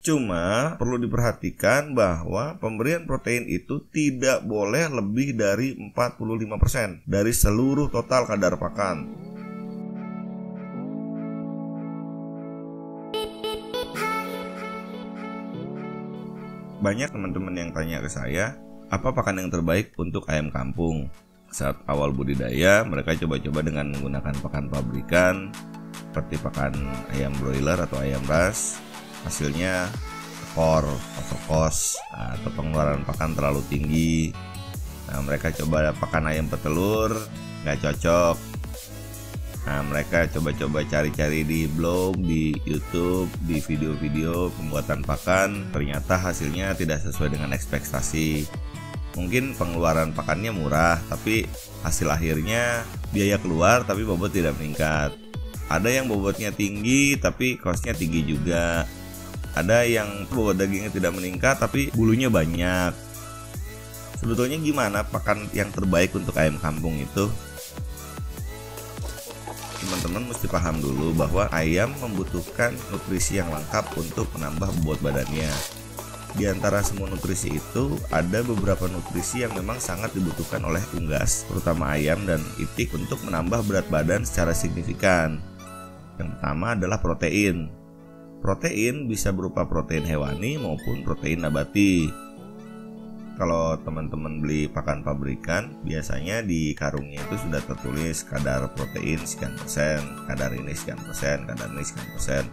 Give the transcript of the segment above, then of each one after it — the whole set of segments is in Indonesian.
Cuma perlu diperhatikan bahwa pemberian protein itu tidak boleh lebih dari 45% dari seluruh total kadar pakan. Banyak teman-teman yang tanya ke saya, apa pakan yang terbaik untuk ayam kampung? Saat awal budidaya, mereka coba-coba dengan menggunakan pakan pabrikan seperti pakan ayam broiler atau ayam ras. Hasilnya tekor atau kos atau pengeluaran pakan terlalu tinggi. Mereka coba pakan ayam petelur, nggak cocok. Mereka coba-coba cari-cari di blog, di YouTube, di video-video pembuatan pakan. Ternyata hasilnya tidak sesuai dengan ekspektasi. Mungkin pengeluaran pakannya murah, tapi hasil akhirnya biaya keluar tapi bobot tidak meningkat. Ada yang bobotnya tinggi tapi costnya tinggi juga. Ada yang bobot dagingnya tidak meningkat tapi bulunya banyak. Sebetulnya gimana pakan yang terbaik untuk ayam kampung itu? Teman-teman mesti paham dulu bahwa ayam membutuhkan nutrisi yang lengkap untuk menambah bobot badannya. Di antara semua nutrisi itu, ada beberapa nutrisi yang memang sangat dibutuhkan oleh unggas, terutama ayam dan itik untuk menambah berat badan secara signifikan. Yang pertama adalah protein. Protein bisa berupa protein hewani maupun protein nabati. Kalau teman-teman beli pakan pabrikan, biasanya di karungnya itu sudah tertulis kadar protein sekian persen, kadar ini sekian persen, kadar ini sekian persen.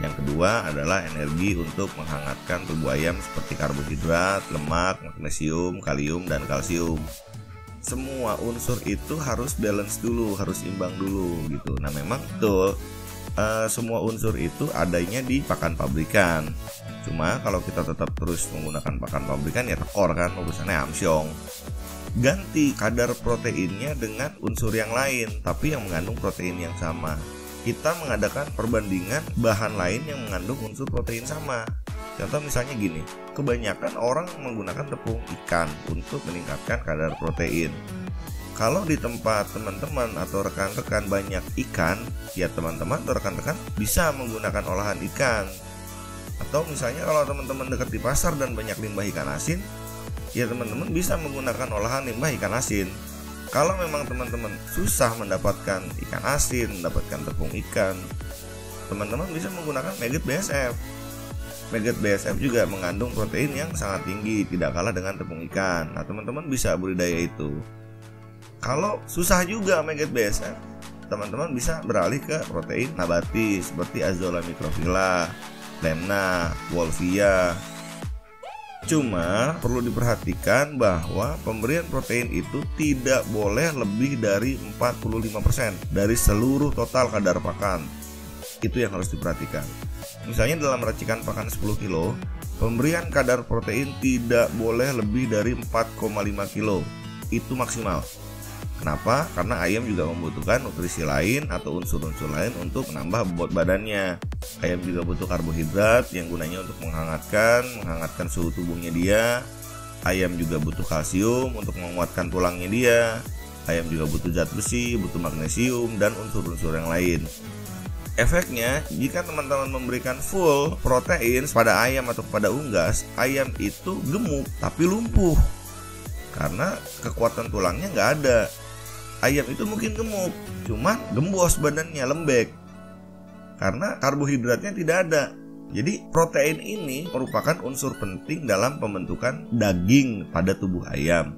Yang kedua adalah energi untuk menghangatkan tubuh ayam seperti karbohidrat, lemak, magnesium, kalium, dan kalsium. Semua unsur itu harus balance dulu, harus imbang dulu gitu. Nah memang betul, semua unsur itu adanya di pakan pabrikan. Cuma kalau kita tetap terus menggunakan pakan pabrikan ya tekor kan, urusannya amsyong. Ganti kadar proteinnya dengan unsur yang lain, tapi yang mengandung protein yang sama. Kita mengadakan perbandingan bahan lain yang mengandung unsur protein sama. Contoh misalnya gini, kebanyakan orang menggunakan tepung ikan untuk meningkatkan kadar protein. Kalau di tempat teman-teman atau rekan-rekan banyak ikan, ya teman-teman atau rekan-rekan bisa menggunakan olahan ikan. Atau misalnya kalau teman-teman dekat di pasar dan banyak limbah ikan asin, ya teman-teman bisa menggunakan olahan limbah ikan asin. Kalau memang teman-teman susah mendapatkan ikan asin, mendapatkan tepung ikan, teman-teman bisa menggunakan maggot BASF. Maggot BASF juga mengandung protein yang sangat tinggi, tidak kalah dengan tepung ikan. Nah, teman-teman bisa budidaya itu. Kalau susah juga maggot BASF, teman-teman bisa beralih ke protein nabati seperti Azolla microphylla, Lemna, Wolffia. Cuma perlu diperhatikan bahwa pemberian protein itu tidak boleh lebih dari 45% dari seluruh total kadar pakan. Itu yang harus diperhatikan. Misalnya dalam racikan pakan 10 kilo, pemberian kadar protein tidak boleh lebih dari 4,5 kilo. Itu maksimal. Kenapa? Karena ayam juga membutuhkan nutrisi lain atau unsur-unsur lain untuk menambah bobot badannya. Ayam juga butuh karbohidrat yang gunanya untuk menghangatkan suhu tubuhnya dia. Ayam juga butuh kalsium untuk menguatkan tulangnya dia. Ayam juga butuh zat besi, butuh magnesium, dan unsur-unsur yang lain. Efeknya, jika teman-teman memberikan full protein pada ayam atau pada unggas, ayam itu gemuk tapi lumpuh. Karena kekuatan tulangnya nggak ada. Ayam itu mungkin gemuk, cuman gembos badannya, lembek. Karena karbohidratnya tidak ada. Jadi protein ini merupakan unsur penting dalam pembentukan daging pada tubuh ayam.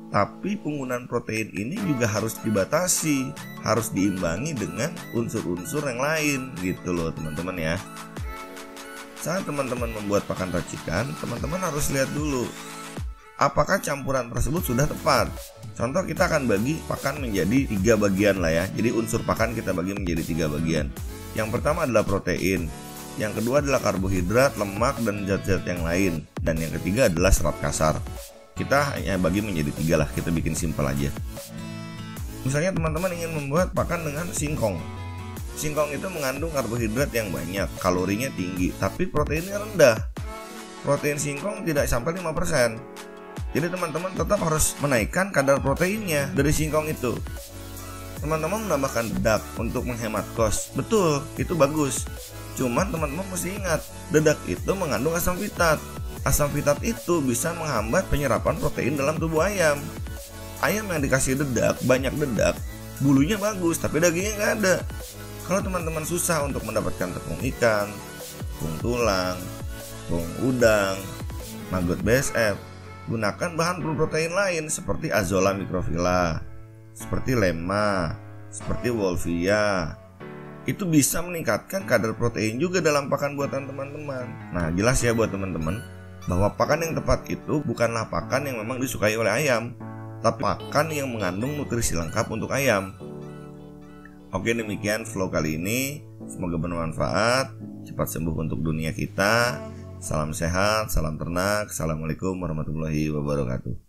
Tapi penggunaan protein ini juga harus dibatasi, harus diimbangi dengan unsur-unsur yang lain gitu loh teman-teman ya. Saat teman-teman membuat pakan racikan, teman-teman harus lihat dulu apakah campuran tersebut sudah tepat. Contoh, kita akan bagi pakan menjadi 3 bagian lah ya. Jadi unsur pakan kita bagi menjadi 3 bagian. Yang pertama adalah protein, yang kedua adalah karbohidrat, lemak, dan zat-zat yang lain, dan yang ketiga adalah serat kasar. Kita hanya bagi menjadi 3 lah, kita bikin simpel aja. Misalnya teman-teman ingin membuat pakan dengan singkong. Singkong itu mengandung karbohidrat yang banyak, kalorinya tinggi, tapi proteinnya rendah. Protein singkong tidak sampai 5%. Jadi teman-teman tetap harus menaikkan kadar proteinnya dari singkong itu. Teman-teman menambahkan dedak untuk menghemat kos. Betul, itu bagus. Cuman teman-teman mesti ingat, dedak itu mengandung asam fitat. Asam fitat itu bisa menghambat penyerapan protein dalam tubuh ayam. Ayam yang dikasih dedak, banyak dedak, bulunya bagus tapi dagingnya nggak ada. Kalau teman-teman susah untuk mendapatkan tepung ikan, tepung tulang, tepung udang, maggot BSF, gunakan bahan protein lain seperti Azolla microphylla, seperti Lemma, seperti Wolffia. Itu bisa meningkatkan kadar protein juga dalam pakan buatan teman-teman. Nah, jelas ya buat teman-teman bahwa pakan yang tepat itu bukanlah pakan yang memang disukai oleh ayam, tapi pakan yang mengandung nutrisi lengkap untuk ayam. Oke, demikian vlog kali ini. Semoga bermanfaat. Cepat sembuh untuk dunia kita. Salam sehat, salam ternak. Assalamualaikum warahmatullahi wabarakatuh.